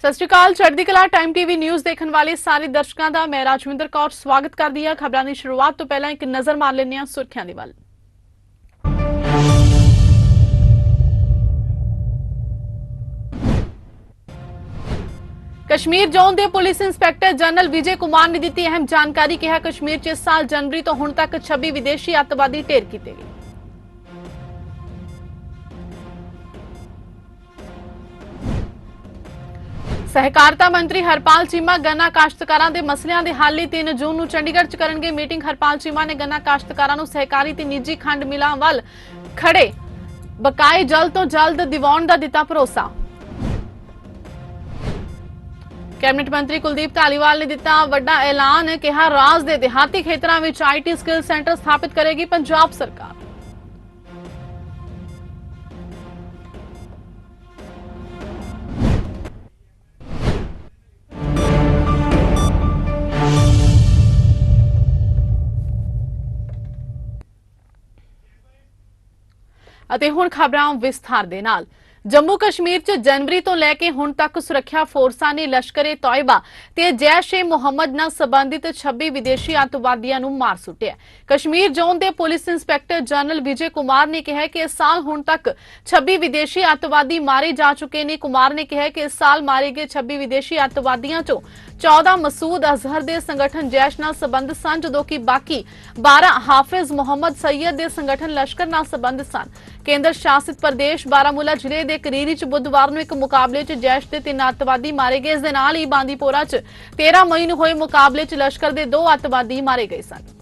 सत श्री अकाल। चढ़दी कला टाइम टीवी न्यूज़ देखने वाले सारे दर्शकों का मैं राजविंदर कौर स्वागत करती हां। खबरों की शुरुआत तो पहला एक नज़र मार लेने सुर्खियां दी वल। कश्मीर जोन के police inspector general Vijay Kumar ने दी अहम जानकारी। कहा कश्मीर च इस साल जनवरी तो हुण तक 26 विदेशी अतवादी ढेर किए गए। सहकारिता मंत्री हरपाल चीमा गन्ना काश्तकारां दे मसलियां दे हल लई 3 जून नूं चंडीगढ़ च करनगे मीटिंग। हरपाल चीमा ने गन्ना काश्तकारां नूं सहकारी ते निजी खंड मिलां वल खड़े बकाए जल्द तो जल्द दिवाउण दा दिता भरोसा। कैबिनेट मंत्री कुलदीप धालीवाल ने दिता वड्डा ऐलान। कहा राज दे देहाती खेतरां विच IT स्किल सेंटर स्थापित करेगी पंजाब सरकार। ਅਤੇ ਹੁਣ ਖਬਰਾਂ ਵਿਸਥਾਰ ਦੇ ਨਾਲ। जम्मू कश्मीर च जनवरी तो लैके हुण तक सुरक्षा फोर्सां ने लश्कर ए तौयबा ते जैश ए मुहम्मद नाल संबंधित 26 विदेशी अतवादियों नूं मार सुट्टिया। कश्मीर जोन के police inspector general Vijay Kumar ने कहा कि इस साल हुण तक 26 विदेशी अतवादी मारे जा चुके हैं। कुमार ने कहा कि इस साल मारे गए 26 विदेशी अतवादियों चों 14 मसूद अजहर के संगठन जैश नाल संबंधित सन, जदों कि बाकी 12 हाफिज मुहम्मद सैयद के संगठन लश्कर नाल संबंधित सन। केंद्र शासित प्रदेश बारामूला जिले के करीरी च बुधवार नूं एक मुकाबले च जैश के 3 अतवादी मारे गए। इस दे नाल ही बांदीपोरा च 13 मई नूं होए मुकाबले च लश्कर के 2 अतवादी मारे गए सन।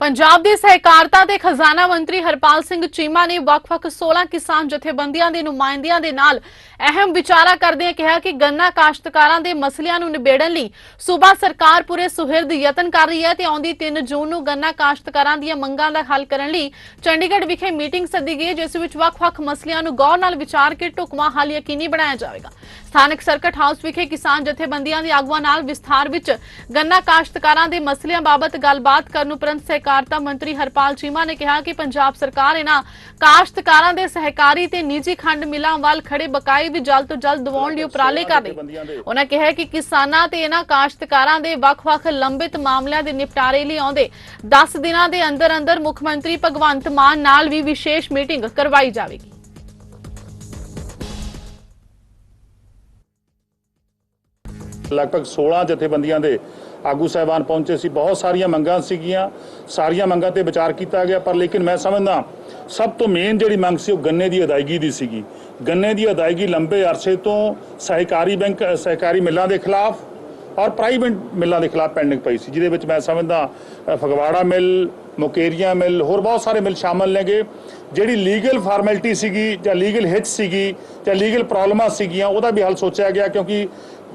पंजाब के सहकारिता ते खजाना मंत्री हरपाल सिंह चीमा ने वख-वख 16 किसान जथेबंदियों के नुमाइंदियों के नाल अहम विचारा करदे कहा कि गन्ना काश्तकारां दे मसलियां नूं निबेड़न लई सूबा सरकार पूरे सुहिरद यतन कर रही है ते आउंदी 3 जून नूं गन्ना काश्तकारां दीआं मंगां दा हल करन लई चंडीगढ़ विखे मीटिंग सद्दी गई, जिस विच वख-वख मसलियां नूं गौर नाल विचार के ढुकवां हल यकीनी बनाया जाएगा। स्थानक सर्किट हाउस विखे किसान जथेबंदियों के आगुआं नाल विस्तार विच गन्ना काश्तकारां दे मसलियां बाबत गलबात करन उपरंत सहकारिता मंत्री हरपाल चीमा ने कहा कि पंजाब सरकार इन्हां काश्तकारां दे सहकारी ते निजी खंड मिलां वल खड़े बकाए भी जल्द तो जल्द दिवाउण लई उपराले कर रही। उन्होंने कहा कि किसानां ते इन्हां काश्तकारां दे वख-वख लंबित मामलिਆਂ ਦੇ ਨਿਪਟਾਰੇ ਲਈ ਆਉਂਦੇ 10 ਦਿਨਾਂ ਦੇ ਅੰਦਰ ਅੰਦਰ ਮੁੱਖ ਮੰਤਰੀ ਭਗਵੰਤ ਮਾਨ ਨਾਲ ਵੀ ਵਿਸ਼ੇਸ਼ ਮੀਟਿੰਗ ਕਰਵਾਈ ਜਾਵੇਗੀ। लगभग 16 जथेबंदियां दे आगू साहबान पहुंचे सी। बहुत सारिया मंगां सीगियां, सारिया मंगां ते विचार किया गया, पर लेकिन मैं समझदा सब तो मेन जिहड़ी मंग सी गन्ने की अदायगी दी सीगी। गन्ने की अदायगी लंबे अरसे तो सहकारी बैंक सहकारी मिलों के खिलाफ और प्राइवेट मिलों के खिलाफ पेंडिंग पई सी, जिहदे विच मैं समझदा फगवाड़ा मिल, मुकेरिया मिल, होर बहुत सारे मिल शामिल नेगे। जिहड़ी लीगल फॉर्मैलिटी सीगी जां लीगल हिच सीगी जां लीगल प्रॉब्लमां सीगियां उहदा भी हल सोचा गया, क्योंकि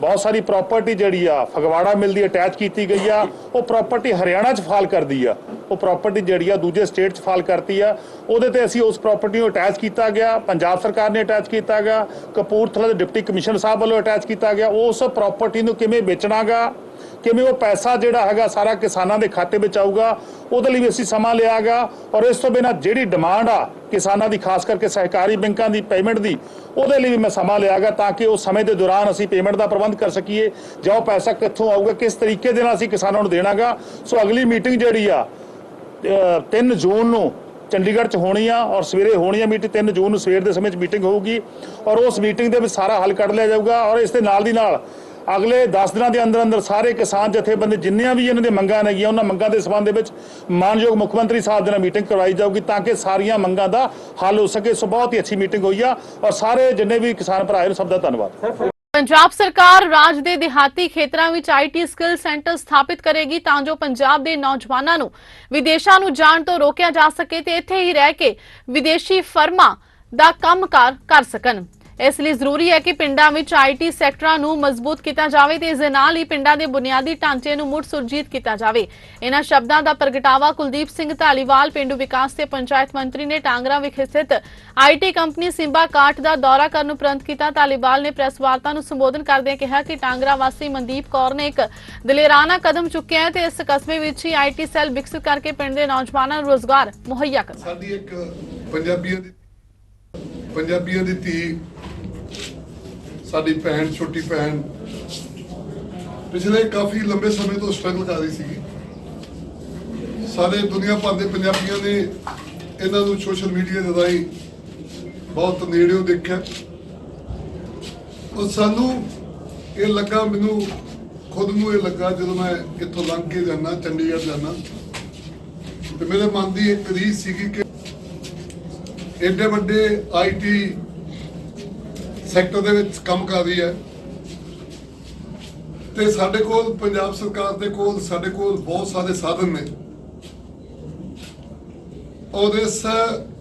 बहुत सारी प्रॉपर्टी जी फगवाड़ा मिल दी अटैच की गई है, वो प्रॉपर्टी हरियाणा च फाल कर दी है, वो प्रॉपर्टी जी दूजे स्टेट च फाल करती है। उहदे ते असीं उस प्रॉपर्टी को अटैच किया गया, पंजाब सरकार ने अटैच किया गया, कपूरथला के डिप्टी कमिश्नर साहब वालों अटैच किया गया। उस प्रॉपर्टी को किवें बेचना गा, किवें वो पैसा जिहड़ा हैगा सारा किसानां दे खाते में आऊगा, उहदे लई भी असीं समां लिया गा। और इस तो बिना जिहड़ी डिमांड आ किसानां दी खास करके सहकारी बैंकां दी पेमेंट दी, उहदे लई भी मैं समां लिया गा, ताकि उस समय के दौरान असीं पेमेंट का प्रबंध कर सकीए। जो पैसा कित्थों आऊगा, किस तरीके दे नाल असीं किसानां नूं देना गा। सो अगली मीटिंग जिहड़ी आ 3 जून नूं चंडीगढ़ च होनी आ और सवेरे होनी है मीटिंग। 3 जून नूं सवेर दे समय मीटिंग होगी और उस मीटिंग दे विच सारा हल कढ लिया जाऊगा। और इस दे नाल दी नाल अगले 10 दिनों के अंदर अंदर सारे किसान जथेबंदी जिन्नियां भी इन्हां दी मंगां नेगियां उन्हां मंगां दे संबंध विच मानयोग मुख मंत्री साहब दे नाल मीटिंग करवाई जाऊगी, ताकि सारियां मंगां दा हल हो सके। सो बहुत ही अच्छी मीटिंग हुई आ और सारे जिन्ने भी किसान भरा हैं सब दा धन्नवाद। पंजाब सरकार राज के देहाती खेतरां विच IT स्किल सेंटर स्थापित करेगी तां जो पंजाब के नौजवानों नूं विदेशां नूं जाण तो रोकिया जा सके ते इत्थे ही रह के विदेशी फर्मां दा कामकार कर सकन। ਇਸ ਲਈ ਜ਼ਰੂਰੀ ਹੈ ਕਿ ਪਿੰਡਾਂ ਵਿੱਚ ਆਈਟੀ ਸੈਕਟਰਾਂ ਨੂੰ ਮਜ਼ਬੂਤ ਕੀਤਾ ਜਾਵੇ ਤੇ ਇਸ ਦੇ ਨਾਲ ਹੀ ਪਿੰਡਾਂ ਦੇ ਬੁਨਿਆਦੀ ਢਾਂਚੇ ਨੂੰ ਮੁੜ ਸੁਰਜੀਤ ਕੀਤਾ ਜਾਵੇ। ਇਹਨਾਂ ਸ਼ਬਦਾਂ ਦਾ ਪ੍ਰਗਟਾਵਾ ਕੁਲਦੀਪ ਸਿੰਘ ਧਾਲੀਵਾਲ ਪੇਂਡੂ ਵਿਕਾਸ ਤੇ ਪੰਚਾਇਤ ਮੰਤਰੀ ਨੇ ਟਾਂਗਰਾ ਵਿਖੇ ਸਥਿਤ ਆਈਟੀ ਕੰਪਨੀ ਸਿੰਬਾ ਕਾਟ ਦਾ ਦੌਰਾ ਕਰਨ ਉਪਰੰਤ ਕੀਤਾ। ਧਾਲੀਵਾਲ ਨੇ ਪ੍ਰੈਸ ਵਾਰਤਾ ਨੂੰ ਸੰਬੋਧਨ ਕਰਦਿਆਂ ਕਿਹਾ ਕਿ ਟਾਂਗਰਾ ਵਾਸੀ ਮਨਦੀਪ ਕੌਰ ਨੇ ਇੱਕ ਦਲੇਰਾਨਾ ਕਦਮ ਚੁੱਕਿਆ ਹੈ ਤੇ ਇਸ ਕਸਬੇ ਵਿੱਚ ਹੀ ਆਈਟੀ ਸੈੱਲ ਵਿਕਸਿਤ ਕਰਕੇ ਪਿੰਡ ਦੇ ਨੌਜਵਾਨਾਂ ਨੂੰ ਰੋਜ਼ਗਾਰ ਮੁਹੱਈਆ ਕਰਨਾ। ਸਾਡੀ ਇੱਕ ਪੰਜਾਬੀਆਂ ਦੀ ਧੀ, ਸਾਡੀ ਭੈਣ, ਛੋਟੀ ਭੈਣ ਪਿਛਲੇ ਕਾਫੀ ਲੰਬੇ ਸਮੇਂ ਤੋਂ ਸਟਰਗਲ ਕਰ ਰਹੀ ਸੀ। ਸਾਰੇ ਦੁਨੀਆ ਭਰ ਦੇ ਪੰਜਾਬੀਆਂ ਨੇ ਇਹਨਾਂ ਨੂੰ ਸੋਸ਼ਲ ਮੀਡੀਆ ਦੇ ਰਾਹੀਂ ਬਹੁਤ ਨੇੜਿਓਂ ਦੇਖਿਆ। ਉਹ ਸਾਨੂੰ ਇਹ ਲੱਗਾ, ਮੈਨੂੰ ਖੁਦ ਨੂੰ ਇਹ ਲੱਗਾ ਜਦੋਂ ਮੈਂ ਇੱਥੋਂ ਲੰਘ ਕੇ ਜਾਣਾ, ਚੰਡੀਗੜ੍ਹ ਜਾਣਾ, ਤੇ ਮੇਰੇ ਮਨ ਦੀ ਇੱਕ ਰੀਸ ਸੀਗੀ ਕਿ ਏਡੇ ਵੱਡੇ ਆਈਟੀ ਸੈਕਟਰ ਦੇ ਵਿੱਚ ਕੰਮ ਕਰ ਰਹੀ ਹੈ ਤੇ ਸਾਡੇ ਕੋਲ ਪੰਜਾਬ ਸਰਕਾਰ ਦੇ ਕੋਲ ਸਾਡੇ ਕੋਲ ਬਹੁਤ ਸਾਰੇ ਸਾਧਨ ਨੇ, ਔਰ ਇਸ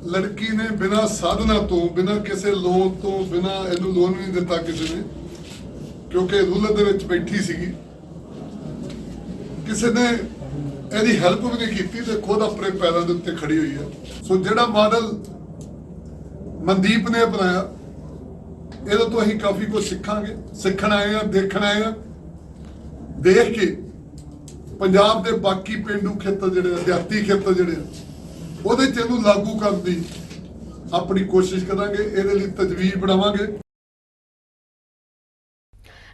ਲੜਕੀ ਨੇ ਬਿਨਾਂ ਸਾਧਨਾਂ ਤੋਂ, ਬਿਨਾਂ ਕਿਸੇ ਲੋਨ ਤੋਂ, ਬਿਨਾਂ ਇਹਨੂੰ ਲੋਨ ਵੀ ਨਹੀਂ ਦਿੱਤਾ ਕਿਸੇ ਨੇ, ਕਿਉਂਕਿ ਰੂਲਰ ਦੇ ਵਿੱਚ ਬੈਠੀ ਸੀਗੀ, ਕਿਸੇ ਨੇ ਇਹਦੀ ਹੈਲਪ ਵੀ ਨਹੀਂ ਕੀਤੀ ਤੇ ਖੁਦ ਆਪਣੇ ਪੈਰਾਂ ਦੇ ਉੱਤੇ ਖੜੀ ਹੋਈ ਹੈ। ਸੋ ਜਿਹੜਾ ਮਾਡਲ ਮਨਦੀਪ ਨੇ ਅਪਣਾਇਆ, ਇਹਦੇ ਤੋਂ ਅਸੀਂ ਕਾਫੀ ਕੁਝ ਸਿੱਖਾਂਗੇ, ਸਿੱਖਣ ਆਏ ਆ, ਦੇਖਣ ਆਏ ਆ, ਦੇਖ ਕੇ ਪੰਜਾਬ ਦੇ ਬਾਕੀ ਪਿੰਡੂ ਖੇਤਰ ਜਿਹੜੇ ਆ, ਦਿਹਾਤੀ ਖੇਤਰ ਜਿਹੜੇ ਆ, ਉਹਦੇ ਚ ਇਹਨੂੰ ਲਾਗੂ ਕਰਨ ਦੀ ਆਪਣੀ ਕੋਸ਼ਿਸ਼ ਕਰਾਂਗੇ, ਇਹਦੇ ਲਈ ਤਜਵੀਜ਼ ਬਣਾਵਾਂਗੇ।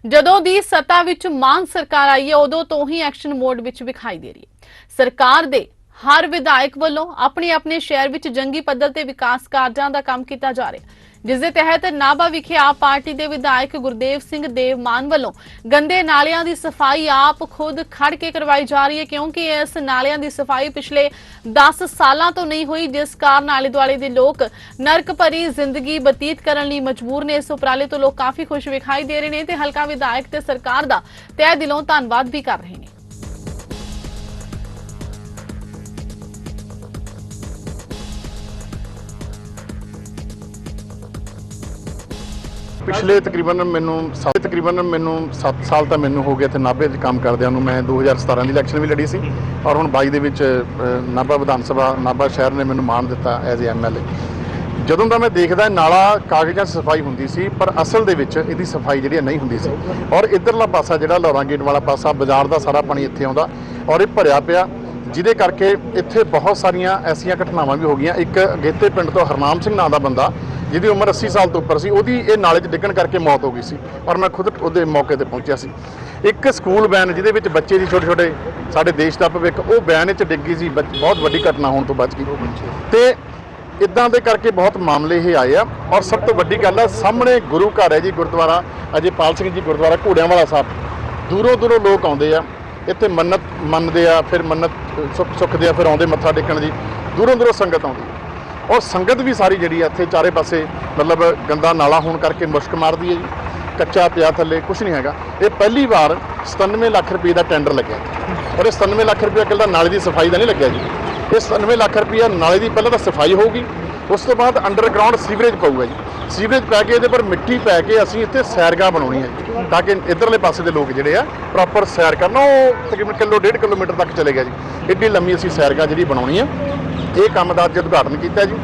ਜਦੋਂ ਦੀ ਸੱਤਾ ਵਿੱਚ ਮਾਨ ਸਰਕਾਰ ਆਈ ਹੈ ਉਦੋਂ ਤੋਂ ਹੀ ਐਕਸ਼ਨ ਮੋਡ ਵਿੱਚ ਵਿਖਾਈ ਦੇ ਰਹੀ ਹੈ। ਸਰਕਾਰ ਦੇ ਹਰ ਵਿਧਾਇਕ ਵੱਲੋਂ ਆਪਣੇ ਸ਼ਹਿਰ ਵਿੱਚ ਜੰਗੀ ਪੱਧਰ ਤੇ ਵਿਕਾਸ ਕਾਰਜਾਂ ਦਾ ਕੰਮ ਕੀਤਾ ਜਾ ਰਿਹਾ, ਜਿਸ ਦੇ ਤਹਿਤ ਨਾਭਾ ਵਿਖੇ ਆਪ ਪਾਰਟੀ ਦੇ ਵਿਧਾਇਕ ਗੁਰਦੇਵ ਸਿੰਘ ਦੇਵ ਮਾਨ ਵੱਲੋਂ ਗੰਦੇ ਨਾਲਿਆਂ ਦੀ ਸਫਾਈ ਆਪ ਖੁਦ ਖੜ ਕੇ ਕਰਵਾਈ ਜਾ ਰਹੀ ਹੈ, ਕਿਉਂਕਿ ਇਸ ਨਾਲਿਆਂ ਦੀ ਸਫਾਈ ਪਿਛਲੇ 10 ਸਾਲਾਂ ਤੋਂ ਨਹੀਂ ਹੋਈ, ਜਿਸ ਕਾਰਨ ਆਲੇ ਦੁਆਲੇ ਦੇ ਲੋਕ ਨਰਕ ਭਰੀ ਜ਼ਿੰਦਗੀ ਬਤੀਤ ਕਰਨ ਲਈ ਮਜਬੂਰ ਨੇ। ਇਸ ਉਪਰਾਲੇ ਤੋਂ ਲੋਕ ਕਾਫੀ ਖੁਸ਼ ਵਿਖਾਈ ਦੇ ਰਹੇ ਨੇ ਤੇ ਹਲਕਾ ਵਿਧਾਇਕ ਤੇ ਸਰਕਾਰ ਦਾ ਤਹਿ ਦਿਲੋਂ ਧੰਨਵਾਦ ਵੀ ਕਰ ਰਹੇ ਨੇ। ਪਿਛਲੇ ਤਕਰੀਬਨ ਮੈਨੂੰ 7 ਸਾਲ ਤਾਂ ਮੈਨੂੰ ਹੋ ਗਏ ਇੱਥੇ ਨਾਭੇ 'ਚ ਕੰਮ ਕਰਦਿਆਂ ਨੂੰ। ਮੈਂ 2017 ਦੀ ਇਲੈਕਸ਼ਨ ਵੀ ਲੜੀ ਸੀ ਔਰ ਹੁਣ 22 ਦੇ ਵਿੱਚ ਨਾਭਾ ਵਿਧਾਨ ਸਭਾ ਨਾਭਾ ਸ਼ਹਿਰ ਨੇ ਮੈਨੂੰ ਮਾਣ ਦਿੱਤਾ ਐਜ਼ ਏ ਐਮਐਲਏ। ਜਦੋਂ ਦਾ ਮੈਂ ਦੇਖਦਾ ਨਾਲਾ ਕਾਗਜ਼ਾਂ 'ਚ ਸਫਾਈ ਹੁੰਦੀ ਸੀ, ਪਰ ਅਸਲ ਦੇ ਵਿੱਚ ਇਹਦੀ ਸਫਾਈ ਜਿਹੜੀ ਨਹੀਂ ਹੁੰਦੀ ਸੀ। ਔਰ ਇੱਧਰਲਾ ਪਾਸਾ ਜਿਹੜਾ ਲੌਰਾਂ ਗੇਟ ਵਾਲਾ ਪਾਸਾ, ਬਾਜ਼ਾਰ ਦਾ ਸਾਰਾ ਪਾਣੀ ਇੱਥੇ ਆਉਂਦਾ ਔਰ ਇਹ ਭਰਿਆ ਪਿਆ, ਜਿਹਦੇ ਕਰਕੇ ਇੱਥੇ ਬਹੁਤ ਸਾਰੀਆਂ ਐਸੀਆਂ ਘਟਨਾਵਾਂ ਵੀ ਹੋ ਗਈਆਂ। ਇੱਕ ਅਗੇਤੇ ਪਿੰਡ ਤੋਂ ਹਰਨਾਮ ਸਿੰਘ ਨਾਂ ਦਾ ਬੰਦਾ, ਜਿਹਦੀ ਉਮਰ 80 ਸਾਲ ਤੋਂ ਉੱਪਰ ਸੀ, ਉਹਦੀ ਇਹ ਨਾਲੇ 'ਚ ਡਿੱਗਣ ਕਰਕੇ ਮੌਤ ਹੋ ਗਈ ਸੀ ਔਰ ਮੈਂ ਖੁਦ ਉਹਦੇ ਮੌਕੇ ਤੇ ਪਹੁੰਚਿਆ ਸੀ। ਇੱਕ ਸਕੂਲ ਵੈਨ ਜਿਹਦੇ ਵਿੱਚ ਬੱਚੇ ਸੀ ਛੋਟੇ ਸਾਡੇ ਦੇਸ਼ ਦਾ ਭਵਿੱਖ, ਉਹ ਵੈਨ 'ਚ ਡਿੱਗੀ ਸੀ, ਬਹੁਤ ਵੱਡੀ ਘਟਨਾ ਹੋਣ ਤੋਂ ਬਚ ਗਈ। ਤੇ ਇਦਾਂ ਦੇ ਕਰਕੇ ਬਹੁਤ ਮਾਮਲੇ ਇਹ ਆਏ ਆ। ਔਰ ਸਭ ਤੋਂ ਵੱਡੀ ਗੱਲ ਆ, ਸਾਹਮਣੇ ਗੁਰੂ ਘਰ ਹੈ ਜੀ, ਗੁਰਦੁਆਰਾ ਅਜੇਪਾਲ ਸਿੰਘ ਜੀ ਗੁਰਦੁਆਰਾ ਘੋੜਿਆਂ ਵਾਲਾ ਸਾਹਿਬ। ਦੂਰੋਂ ਲੋਕ ਆਉਂਦੇ ਆ ਇੱਥੇ, ਮੰਨਤ ਮੰਨਦੇ ਆ, ਫਿਰ ਮੰਨਤ ਸੁੱਖਦੇ ਆ, ਫਿਰ ਆਉਂਦੇ ਮੱਥਾ ਟੇਕਣ ਜੀ। ਦੂਰੋਂ ਸੰਗਤ ਆਉਂਦੀ ਔਰ ਸੰਗਤ ਵੀ ਸਾਰੀ ਜਿਹੜੀ ਆ ਇੱਥੇ ਚਾਰੇ ਪਾਸੇ ਮਤਲਬ ਗੰਦਾ ਨਾਲਾ ਹੋਣ ਕਰਕੇ ਮੁਸ਼ਕ ਮਾਰਦੀ ਹੈ ਜੀ, ਕੱਚਾ ਪਿਆ ਥੱਲੇ, ਕੁਝ ਨਹੀਂ ਹੈਗਾ। ਇਹ ਪਹਿਲੀ ਵਾਰ 97 ਲੱਖ ਰੁਪਏ ਦਾ ਟੈਂਡਰ ਲੱਗਿਆ ਔਰ ਇਹ 97 ਲੱਖ ਰੁਪਏ ਇਕੱਲਾ ਨਾਲੇ ਦੀ ਸਫਾਈ ਦਾ ਨਹੀਂ ਲੱਗਿਆ ਜੀ। ਇਹ 97 ਲੱਖ ਰੁਪਏ ਨਾਲੇ ਦੀ ਪਹਿਲਾਂ ਤਾਂ ਸਫਾਈ ਹੋਊਗੀ, ਉਸ ਤੋਂ ਬਾਅਦ ਅੰਡਰਗਰਾਊਂਡ ਸੀਵਰੇਜ ਪਊਗਾ ਜੀ। ਸੀਵਰੇਜ ਪੈ ਕੇ ਇਹਦੇ ਪਰ ਮਿੱਟੀ ਪੈ ਕੇ ਅਸੀਂ ਇੱਥੇ ਸੈਰਗਾਹ ਬਣਾਉਣੀ ਹੈ ਜੀ, ਤਾਂ ਕਿ ਇੱਧਰਲੇ ਪਾਸੇ ਦੇ ਲੋਕ ਜਿਹੜੇ ਆ ਪ੍ਰੋਪਰ ਸੈਰ ਕਰਨ। ਉਹ ਤਕਰੀਬਨ 1.5 ਕਿਲੋਮੀਟਰ ਤੱਕ ਚਲੇ ਗਿਆ ਜੀ। ਏਡੀ ਲੰਮੀ ਅਸੀਂ ਸੈਰਗਾਹ ਜਿਹੜੀ ਬਣਾਉਣੀ ਆ। ਇਹ ਕੰਮ ਦਾ ਅੱਜ ਉਦਘਾਟਨ ਕੀਤਾ ਜੀ।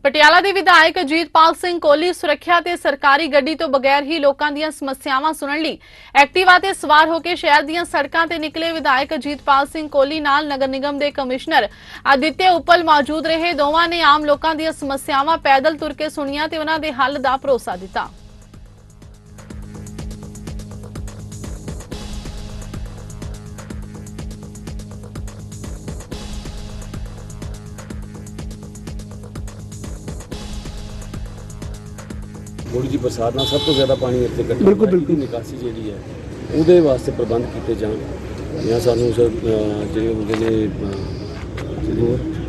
ਪਟਿਆਲਾ ਦੇ ਵਿਧਾਇਕ ਅਜੀਤਪਾਲ ਸਿੰਘ ਕੋਹਲੀ ਸੁਰੱਖਿਆ ਤੇ ਸਰਕਾਰੀ ਗੱਡੀ ਤੋਂ ਬਗੈਰ ਹੀ ਲੋਕਾਂ ਦੀਆਂ ਸਮੱਸਿਆਵਾਂ ਸੁਣਨ ਲਈ ਐਕਟਿਵਾ ਤੇ ਸਵਾਰ ਹੋ ਕੇ ਸ਼ਹਿਰ ਦੀਆਂ ਸੜਕਾਂ ਤੇ ਨਿਕਲੇ। ਵਿਧਾਇਕ ਅਜੀਤਪਾਲ ਸਿੰਘ ਕੋਹਲੀ ਨਾਲ ਨਗਰ ਨਿਗਮ ਦੇ ਕਮਿਸ਼ਨਰ ਆਦਿਤਿਆ ਉਪਲ ਮੌਜੂਦ ਰਹੇ। ਦੋਵਾਂ ਨੇ ਆਮ ਲੋਕਾਂ ਦੀਆਂ ਸਮੱਸਿਆਵਾਂ ਪੈਦਲ ਤੁਰ ਕੇ ਸੁਣੀਆਂ ਤੇ ਉਹਨਾਂ ਦੇ ਹੱਲ ਦਾ ਭਰੋਸਾ ਦਿੱਤਾ। थोड़ी जी बरसात ਨਾਲ ਸਭ ਤੋਂ ਜ਼ਿਆਦਾ ਪਾਣੀ ਇੱਥੇ ਇਕੱਠਾ ਬਿਲਕੁਲ ਨਿਕਾਸੀ ਜਿਹੜੀ ਹੈ ਉਹਦੇ ਵਾਸਤੇ ਪ੍ਰਬੰਧ ਕੀਤੇ ਜਾਣ ਜਾਂ ਸਾਨੂੰ ਜਿਹੜੇ ਹੁੰਦੇ ਨੇ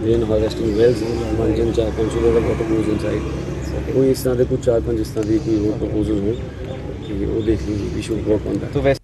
ਰੇਨ ਹਾਰਵੈਸਟਿੰਗ ਵੈਲਸ ਮੰਜਨ 4-5 ਦਾ ਵਾਟਰ ਗੋਜ਼ ਇਨਸਾਈਡ ਕੋਈ ਇਸ ਤਰ੍ਹਾਂ ਦੇ ਕੁਝ 4-5 ਇਸ ਤਰ੍ਹਾਂ ਦੀ ਕੋਈ ਹੋਰ ਪ੍ਰਪੋਜ਼ਲ ਹੋਣ ਕਿ ਉਹ ਦੇਖ ਲਈ we should work on that.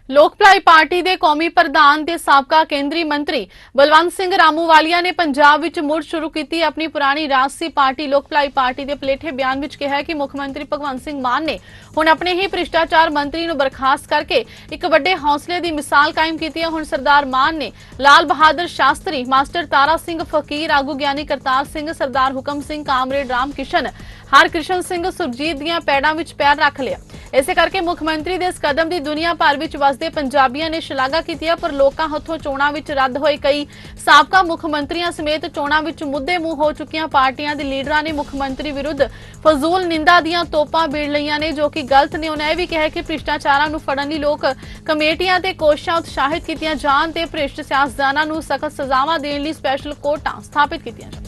ਲੋਕ ਭਲਾਈ ਭਲਾਈ ਪਾਰਟੀ ਦੇ ਕੌਮੀ ਪ੍ਰਧਾਨ ਤੇ ਸਾਬਕਾ ਕੇਂਦਰੀ ਮੰਤਰੀ ਬਲਵੰਤ ਸਿੰਘ ਰਾਮੂਵਾਲੀਆ ਨੇ ਪੰਜਾਬ ਵਿੱਚ ਮੁੜ ਸ਼ੁਰੂ ਕੀਤੀ ਆਪਣੀ ਪੁਰਾਣੀ ਰਾਜਸੀ ਪਾਰਟੀ ਲੋਕ ਭਲਾਈ ਪਾਰਟੀ ਦੇ ਪਲੇਠੇ ਬਿਆਨ ਵਿੱਚ ਕਿਹਾ ਕਿ ਮੁੱਖ ਮੰਤਰੀ ਭਗਵੰਤ ਸਿੰਘ ਮਾਨ ਨੇ ਹੁਣ ਆਪਣੇ ਹੀ ਭ੍ਰਿਸ਼ਟਾਚਾਰ ਮੰਤਰੀ ਨੂੰ ਬਰਖਾਸਤ ਕਰਕੇ ਇੱਕ ਵੱਡੇ ਹੌਸਲੇ ਦੀ ਮਿਸਾਲ ਕਾਇਮ ਕੀਤੀ ਹੈ। ਹੁਣ ਸਰਦਾਰ ਮਾਨ ਨੇ ਲਾਲ ਬਹਾਦਰ ਸ਼ਾਸਤਰੀ, ਮਾਸਟਰ ਤਾਰਾ ਸਿੰਘ ਫਕੀਰ, ਆਗੂ ਗਿਆਨੀ ਕਰਤਾਰ ਸਿੰਘ, ਸਰਦਾਰ ਹੁਕਮ ਸਿੰਘ, ਕਾਮਰੇਡ ਰਾਮ ਕਿਸ਼ਨ, ਹਰਕ੍ਰਿਸ਼ਨ ਸਿੰਘ ਸੁਰਜੀਤ ਦੀਆਂ ਪੈੜਾਂ ਵਿੱਚ ਪੈਰ ਰੱਖ ਲਿਆ। ਇਸੇ ਕਰਕੇ ਮੁੱਖ ਮੰਤਰੀ ਦੇ ਇਸ ਕਦਮ ਦੀ ਦੁਨੀਆ ਭਰ ਵਿੱਚ ਵਸਦੇ ਪੰਜਾਬੀਆਂ ਨੇ ਸ਼ਲਾਘਾ ਕੀਤੀ ਹੈ। ਪਰ ਲੋਕਾਂ ਹੱਥੋਂ ਚੋਣਾਂ ਵਿੱਚ ਰੱਦ ਹੋਏ ਕਈ ਸਾਬਕਾ ਮੁੱਖ ਮੰਤਰੀਆਂ ਸਮੇਤ ਚੋਣਾਂ ਵਿੱਚ ਮੁੱਦੇ ਮੂੰਹ ਹੋ ਚੁੱਕੀਆਂ ਪਾਰਟੀਆਂ ਦੇ ਲੀਡਰਾਂ ਨੇ ਮੁੱਖ ਮੰਤਰੀ ਵਿਰੁੱਧ ਫਜ਼ੂਲ ਨਿੰਦਾ ਦੀਆਂ ਤੋਪਾਂ ਬੀੜ ਲਈਆਂ ਨੇ, ਜੋ ਕਿ ਗਲਤ ਨੇ। ਉਹਨਾਂ ਇਹ ਵੀ ਕਿਹਾ ਕਿ ਭ੍ਰਿਸ਼ਟਾਚਾਰਾਂ ਨੂੰ ਫੜਨ ਲਈ ਲੋਕ ਕਮੇਟੀਆਂ ਤੇ ਕੋਸ਼ਿਸ਼ਾਂ ਉਤਸ਼ਾਹਿਤ ਕੀਤੀਆਂ ਜਾਣ ਤੇ ਭ੍ਰਿਸ਼ਟ ਸਿਆਸਤਦਾਨਾਂ ਨੂੰ ਸਖਤ ਸਜ਼ਾਵਾਂ ਦੇਣ ਲਈ ਸਪੈਸ਼ਲ ਕੋਰਟਾਂ ਸਥਾਪਿਤ ਕੀਤੀਆਂ ਜਾਣ।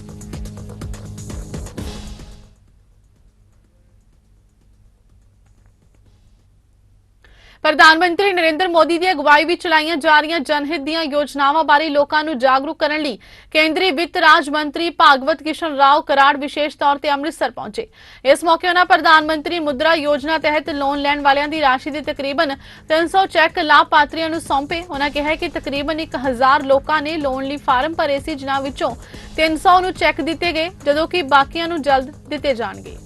ਪ੍ਰਧਾਨ ਮੰਤਰੀ ਨਰਿੰਦਰ ਮੋਦੀ ਦੀ ਅਗਵਾਈ ਵਿੱਚ ਚਲਾਈਆਂ ਜਾ ਰਹੀਆਂ ਜਨਹਿਤ ਦੀਆਂ ਯੋਜਨਾਵਾਂ ਬਾਰੇ ਲੋਕਾਂ ਨੂੰ ਜਾਗਰੂਕ ਕਰਨ ਲਈ ਕੇਂਦਰੀ ਵਿੱਤ ਰਾਜ ਮੰਤਰੀ ਭਾਗਵਤ ਕਿਸ਼ਨ ਰਾਓ कराड़ ਵਿਸ਼ੇਸ਼ ਤੌਰ ਤੇ ਅੰਮ੍ਰਿਤਸਰ ਪਹੁੰਚੇ। ਇਸ ਮੌਕੇ ਉਹਨਾਂ ਪ੍ਰਧਾਨ ਮੰਤਰੀ ਮੁਦਰਾ ਯੋਜਨਾ ਤਹਿਤ ਲੋਨ ਲੈਣ ਵਾਲਿਆਂ ਦੀ ਰਾਸ਼ੀ ਦੇ ਤਕਰੀਬਨ 300 ਚੈੱਕ ਲਾਭਪਾਤਰੀਆਂ ਨੂੰ ਸੌਂਪੇ। ਉਹਨਾਂ ਕਿਹਾ ਕਿ ਤਕਰੀਬਨ 1000 ਲੋਕਾਂ ਨੇ ਲੋਨ ਲਈ ਫਾਰਮ ਭਰੇ ਸੀ, ਜਿਨ੍ਹਾਂ ਵਿੱਚੋਂ 300 ਨੂੰ ਚੈੱਕ ਦਿੱਤੇ ਗਏ, ਜਦੋਂ ਕਿ ਬਾਕੀਆਂ ਨੂੰ ਜਲਦ ਦਿੱਤੇ ਜਾਣਗੇ।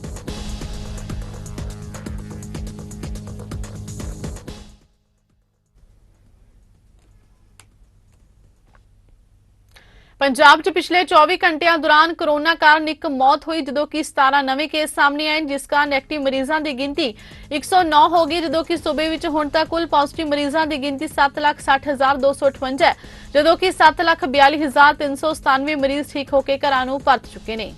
पंजाब च पिछले 24 घंटिया दौरान कोरोना कारण एक मौत हुई, जदों कि 17 नवे केस सामने आए, जिस कारण एक्टिव मरीजों की गिनती 109 हो गई, जदों कि सूबे विच हुण तक कुल पॉजिटिव मरीजों की गिनती 7,60,258 है, जदों कि 7,42,397 मरीज ठीक होकर घरां नूं परत चुके ने।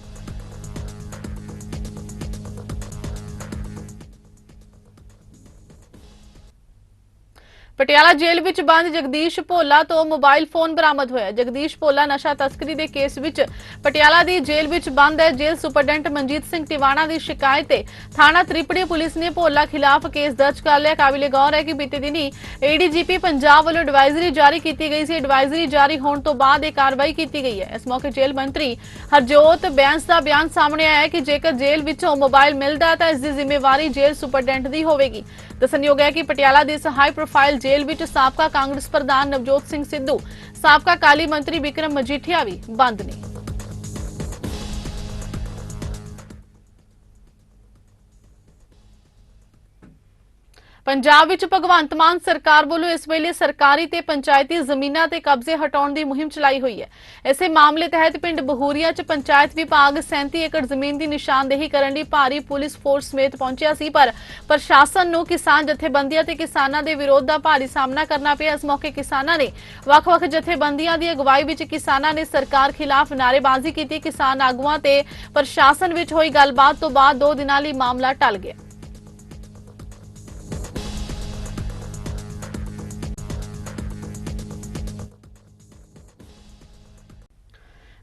पटियाला जेल विच बंद जगदीश भोला तो मोबाइल फोन बरामद होया। जगदीश भोला नशा तस्करी के केस विच पटियाला दी जेल विच बंद है। जेल सुपरडेंट मनजीत सिंह टिवाणा की शिकायत ते थाना त्रिपड़ी पुलिस ने भोला खिलाफ केस दर्ज कर लिया। काबिले गौर है कि बीते दिनी एडीजीपी पंजाब वालों एडवाइजरी जारी की गई सी। एडवाइजरी जारी होने तो बाद यह कार्रवाई की गई है। इस मौके जेल मंत्री हरजोत बैंस का बयान सामने आया है कि जेकर जेल विचों मोबाइल मिलता है तो इसकी जिम्मेवारी जेल सुपरडेंट की होगी। दसणयोग है कि पटियाला की इस हाई प्रोफाइल जेल विच साबका कांग्रेस प्रधान नवजोत सिंह सिद्धू, साबका काली मंत्री विक्रम मजीठिया भी बंद ने। पंजाब विच भगवंत मान सरकार वालों इस वेले सरकारी ते पंचायती जमीनां ते कब्जे हटाउण दी मुहिम चलाई हुई है। इसे मामले तहत पिंड बहूरिया च पंचायत विभाग 37 एकड़ जमीन की निशानदेही करने लई भारी पुलिस फोर्स समेत पहुंचिया सी, पर प्रशासन नूं किसान जथेबंदियां ते किसानां दे विरोध दा भारी सामना करना पिया। इस मौके किसानां ने वख-वख जथेबंदियां दी अगवाई विच किसानां ने सरकार खिलाफ नारेबाजी की। किसान आगुआं ते प्रशासन विच होई गलबात तो बाद 2 दिनां लई मामला टल गया।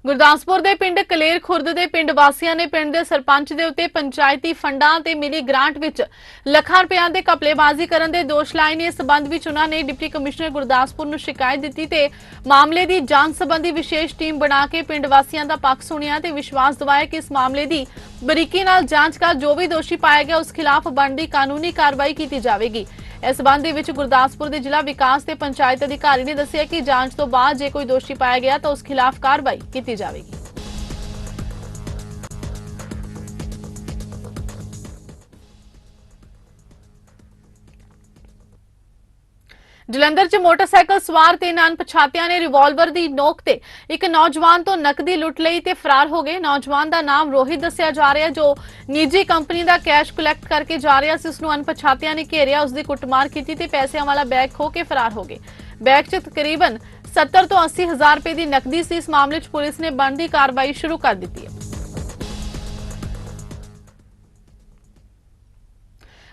गुरदासपुर के पिंड कलेर खुर्द के पिंड वासियों ने पिंड के सरपंच के उत्ते पंचायती फंडां ते मिली ग्रांट विच लाखां रुपयां दे घपलेबाजी करन दे दोष लाए ने। इस संबंध विच उन्हां ने डिप्टी कमिश्नर गुरदासपुर नूं शिकायत दी ते मामले की जांच संबंधी विशेष टीम बना के पिंड वासियों का पक्ष सुनिया ते विश्वास दिवाया कि इस मामले की बरीकी नाल जांच कर जो भी दोषी पाया गया उस खिलाफ बनदी कानूनी कार्रवाई की जाएगी। इस संबंध विच गुरदासपुर के जिला विकास ते पंचायत अधिकारी ने दस्सिया कि जांच तो बाद जे कोई दोषी पाया गया तो उस खिलाफ कार्रवाई की जाएगी। जलंधर च मोटरसाइकिल सवार 3 अणपछातियां ने रिवॉल्वर की नोक ते एक नौजवान तो नकदी लुट लई ते फरार हो गए। नौजवान का नाम रोहित दस्सिया जा रहा है, जो निजी कंपनी का कैश कलैक्ट करके जा रहा सी। उसनूं अणपछातियां ने घेरिया, उसकी कुटमार की ते पैसिਆਂ वाला बैग खो के फरार हो गए। बैग च तकरीबन 70 तो 80 हज़ार रुपए की नकदी सी। इस मामले च पुलिस ने बनदी कार्रवाई शुरू कर दी है।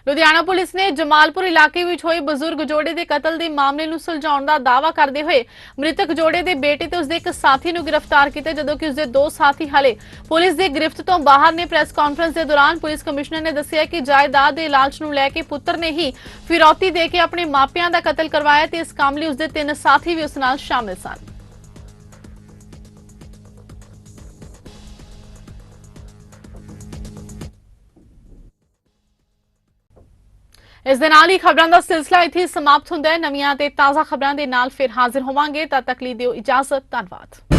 लुधियाना पुलिस ने जमालपुर इलाके में हुए बजुर्ग जोड़े के कतल के मामले में सुलझाउण का दावा करते हुए मृतक जोड़े के बेटे ते उसके एक साथी को गिरफ्तार किया, जदों कि उसके 2 साथी हाले पुलिस की गिरफ्त तो बाहर ने। प्रेस कॉन्फ्रेंस के दौरान पुलिस कमिश्नर ने दस्सिया कि जायदाद के लालच नूं लैके पुत्र ने ही फिरौती दे के अपने मापियां का कतल करवाया ते इस काम लई उसके 3 साथी भी उस नाल शामिल सन। ਇਸ ਦੇ ਨਾਲ ਹੀ ਖਬਰਾਂ ਦਾ ਸਿਲਸਿਲਾ ਇੱਥੇ ਸਮਾਪਤ ਹੁੰਦਾ ਹੈ। ਨਵੀਆਂ ਤੇ ਤਾਜ਼ਾ ਖਬਰਾਂ ਦੇ ਨਾਲ ਫਿਰ ਹਾਜ਼ਰ ਹੋਵਾਂਗੇ। ਤਦ ਤੱਕ ਲਈ ਦਿਓ ਇਜਾਜ਼ਤ। ਧੰਨਵਾਦ।